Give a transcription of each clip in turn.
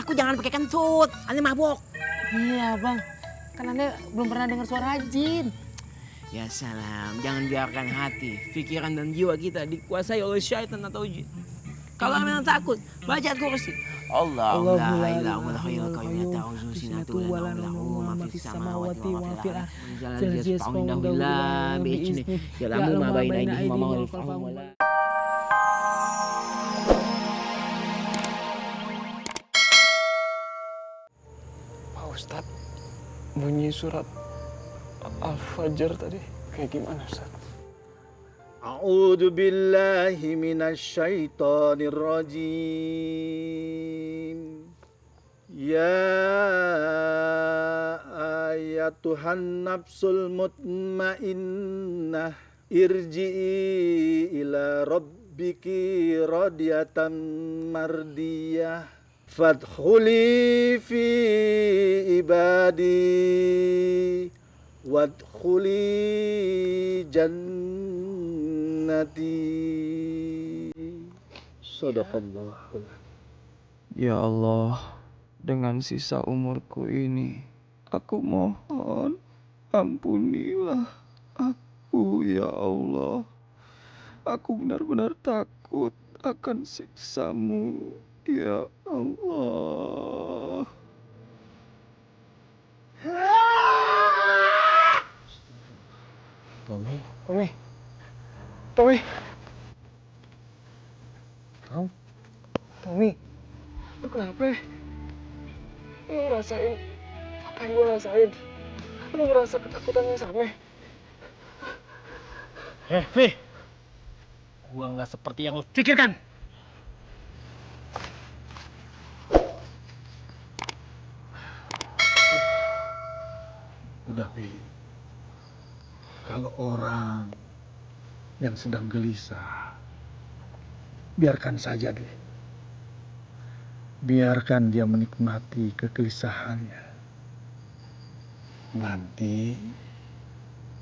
takut jangan pakai kentut. Ane mabok. Iya bang, kan anda belum pernah dengar suara jin. Ya salam, jangan biarkan hati, pikiran dan jiwa kita dikuasai oleh syaitan atau jin. Kalau memang takut, baca ayat kursi. Allahu la ilaha illa huwal qayyum la ta'khudhuhu sinatun wa la nawm ma fis samawati wa ma fil ardi. Ya'lamu ma baina aydihim wa ma khalfahum. Pak Ustadz, bunyi surat Al-Fajr tadi kayak gimana Ustadz? A'udzu billahi minasyaitonir rajim. Ya ayatuhan nafsul mutmainnah irji'i ila rabbiki radiyatan mardiyah. Fadkhuli fi ibadi wadkhuli jannati. Sadaqallahul. Ya Allah, dengan sisa umurku ini, aku mohon ampunilah aku ya Allah. Aku benar-benar takut akan siksamu ya Allah. Tommy. Tommy, lu kenapa? Lu ngerasain apa yang gue rasain? Lu ngerasa ketakutan yang sama? Vi, gua nggak seperti yang lu pikirkan. Udah, Pi. Kalau orang yang sedang gelisah, biarkan saja deh. Biarkan dia menikmati kegelisahannya. Nanti,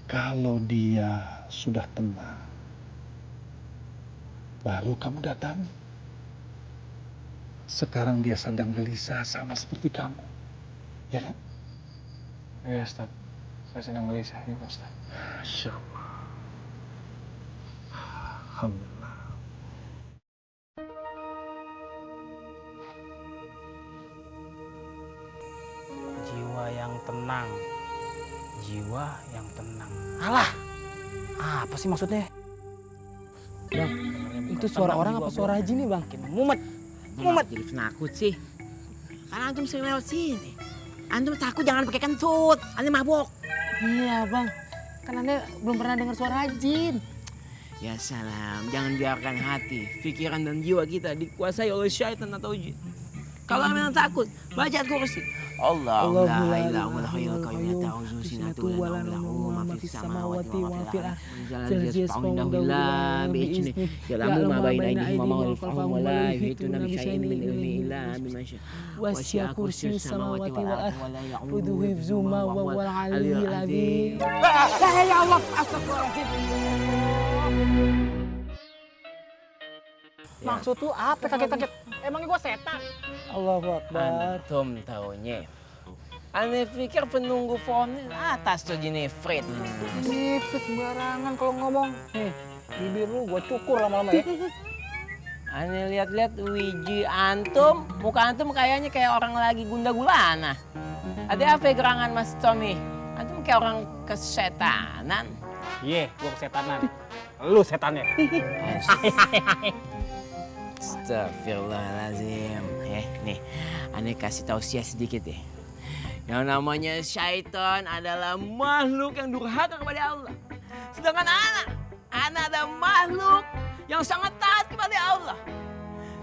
kalau dia sudah tenang, baru kamu datang. Sekarang dia sedang gelisah sama seperti kamu. Ya kan? Ya Ustadz, saya sedang gelisah juga Ustadz. Masya Allah. Alhamdulillah. Jiwa yang tenang. Jiwa yang tenang. Alah, apa sih maksudnya? Bang, itu suara orang apa suara jin nih bang? Mumet. Jadi penakut sih. Karena antum sering lewat sini. Antum takut jangan pakai kentut. Ane mabok. Iya bang, kan anda belum pernah dengar suara jin. Ya salam, jangan biarkan hati, pikiran dan jiwa kita dikuasai oleh syaitan atau jin. Kalau memang takut, baca ayat kursi. Allahu la ilaha illa huwal qayyum la ta'khudhuhu sinatun wa la nawm ma fis samawati wa ma fil ardi. Ya'lamu ma baina aydihim wa ma khalfahum wa la yuhituna bi syai'in min ilmihi illa bima syaa. Wasi'a kursiyyuhu samawati wal ardi wa la ya'uduhu hifdzuhuma wa huwal 'aliyyul 'azim. Ya Allah, astagfirullahaladzim. Maksud lu apa kaget-kaget? Emangnya gua setan? Allahu Akbar. Antum taunya. Ane pikir penunggu pohon atas tuh Jenifrit. Nipit sembarangan kalau ngomong. Nih, bibir lu gua cukur lama-lama ya. Ane lihat-lihat wiji antum, muka antum kayaknya kayak orang lagi gunda gulana. Ada apa gerangan Mas Tommy? Antum kayak orang kesetanan. Iya, gua kesetanan. Lu setannya. Astagfirullahaladzim. Nih, Ane kasih tausiah sedikit deh. Yang namanya syaitan adalah makhluk yang durhaka kepada Allah. Sedangkan anak ada makhluk yang sangat taat kepada Allah.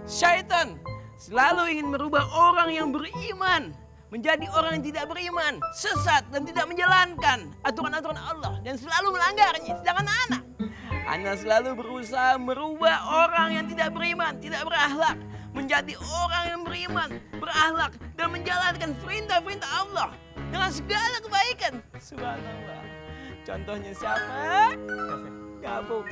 Syaitan selalu ingin merubah orang yang beriman menjadi orang yang tidak beriman, sesat dan tidak menjalankan aturan-aturan Allah dan selalu melanggarnya. Sedangkan anak selalu berusaha merubah orang yang tidak beriman, tidak berakhlak menjadi orang yang beriman, berakhlak dan menjalankan perintah-perintah Allah dengan segala kebaikan. Subhanallah. Contohnya siapa? Gabung.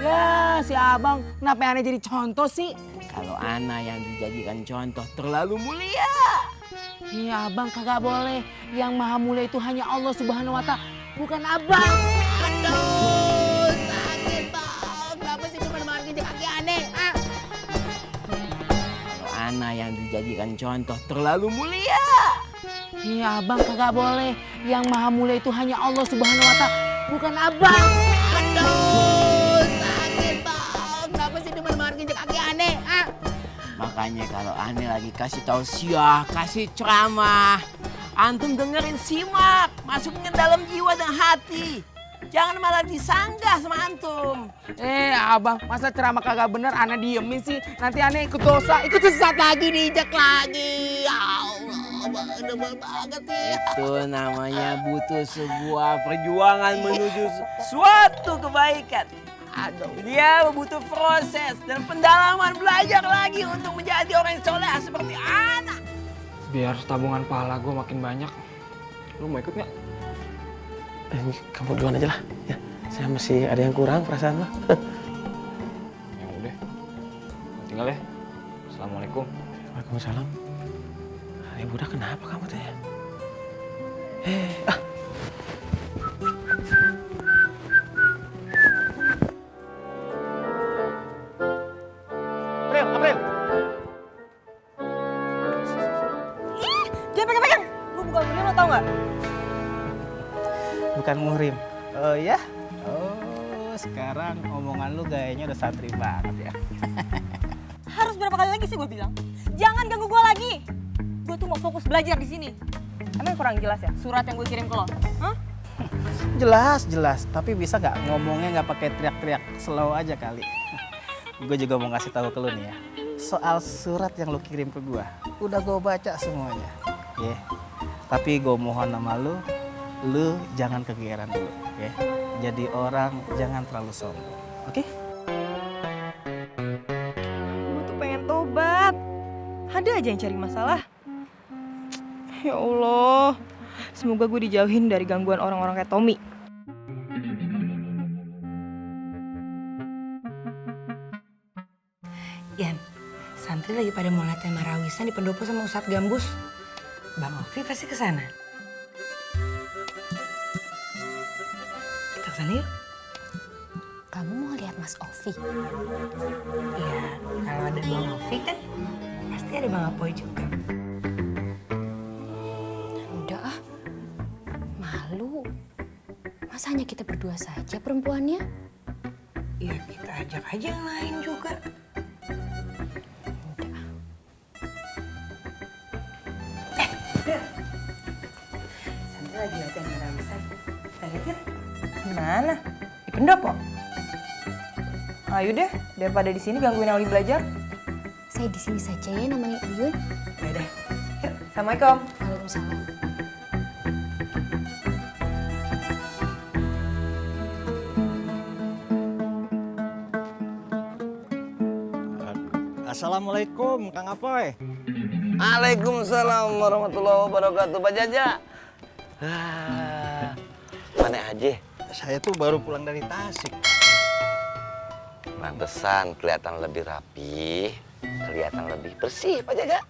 Ya si abang, kenapa aneh jadi contoh sih? Kalau ana yang dijadikan contoh terlalu mulia. Iya abang kagak boleh. Yang maha mulia itu hanya Allah Subhanahu Wa Ta'ala, bukan abang. Aduh, sakit bang. Kenapa sih cuma makan kejek kaki aneh? Kalau ana yang dijadikan contoh terlalu mulia. Iya abang kagak boleh. Yang maha mulia itu hanya Allah Subhanahu Wa Ta'ala, bukan abang. Aduh, sakit bang. Kenapa sih cuma makan kejek kaki aneh? Makanya kalau aneh lagi kasih tausiah, kasih ceramah, antum dengerin, simak, masukin ke dalam jiwa dan hati. Jangan malah disanggah sama antum. Abang, masa ceramah kagak bener aneh diemin sih? Nanti aneh ikut dosa, ikut sesat lagi, diinjak lagi. Ya Allah, demen banget ya. Itu namanya butuh sebuah perjuangan menuju suatu kebaikan. Aduh, dia butuh proses dan pendalaman, belajar lagi untuk menjadi orang yang soleh seperti anak. Biar tabungan pahala gue makin banyak. Lu mau ikut nggak? Kamu duluan aja lah. Ya, saya masih ada yang kurang perasaan lo. Ya udah. Tinggal ya. Assalamualaikum. Waalaikumsalam. Ibu udah kenapa kamu teh? April. Jangan pegang-pegang. Gue bukan murim lo tau gak? Bukan muhrim. Oh ya? Oh, sekarang omongan lu gayanya udah santri banget ya. Harus berapa kali lagi sih gue bilang? Jangan ganggu gue lagi. Gue tuh mau fokus belajar di sini. Emang kurang jelas ya surat yang gue kirim ke lo? Hah? Jelas. Tapi bisa nggak ngomongnya nggak pakai teriak-teriak, slow aja kali. Gue juga mau ngasih tahu ke lu nih ya. Soal surat yang lu kirim ke gue, udah gue baca semuanya. Ya. Tapi gue mohon sama lu jangan kegeeran dulu. Ya. Jadi orang jangan terlalu sombong. Oke? Gue tuh pengen tobat. Ada aja yang cari masalah. Ya Allah. Semoga gue dijauhin dari gangguan orang-orang kayak Tommy. Yan, santri lagi pada mau latihan marawisan di pendopo sama Ustadz Gambus. Bang Ovi pasti kesana. Kita kesana yuk. Kamu mau lihat Mas Ovi? Iya, kalau ada Bang Ovi kan pasti ada Bang Apoy juga. Udah ah, malu. Masa hanya kita berdua saja perempuannya? Ya kita ajak aja yang lain juga. Santri lagi latihan marawisan. Kita lihat yuk. Gimana? Di pendopo? Ayo deh, daripada di sini gangguin yang lagi belajar. Saya di sini saja ya namanya Uyun. Yaudah. Yuk, Assalamualaikum. Waalaikumsalam. Assalamualaikum, Kang Apoy. Waalaikumsalam warahmatullahi wabarakatuh, Pak Jaja. Mana aja? Saya tuh baru pulang dari Tasik. Pantesan kelihatan lebih rapi, kelihatan lebih bersih, Pak Jaja.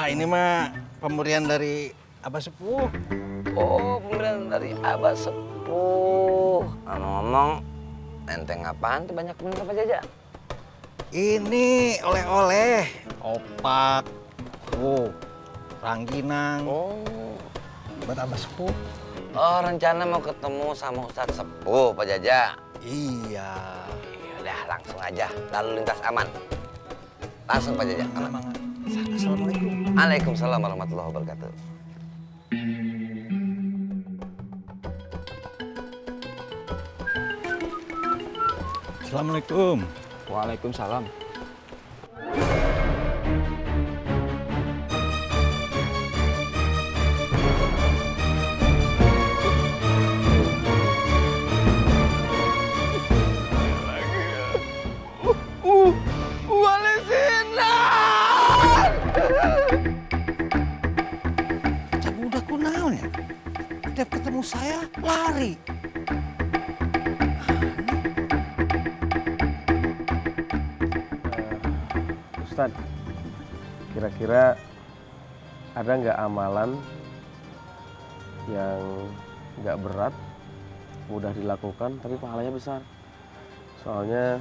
Ini mah pemberian dari Abah Sepuh. Oh, pemberian dari Abah Sepuh. Ngomong-ngomong, enteng apaan tuh banyak bener, Pak Jaja? Ini oleh-oleh. Opak, rangginang. Oh, Buat Abah Sepuh. oh rencana mau ketemu sama Ustadz Sepuh, Pak Jaja. Iya. Yaudah, langsung aja. Lalu lintas aman. Langsung, Pak Jaja. Aman. Assalamualaikum. Waalaikumsalam warahmatullahi wabarakatuh. Assalamualaikum. Waalaikumsalam. Budak kunaon ya? Tiap ketemu saya lari. Ustadz, kira-kira ada nggak amalan yang nggak berat, mudah dilakukan, tapi pahalanya besar? Soalnya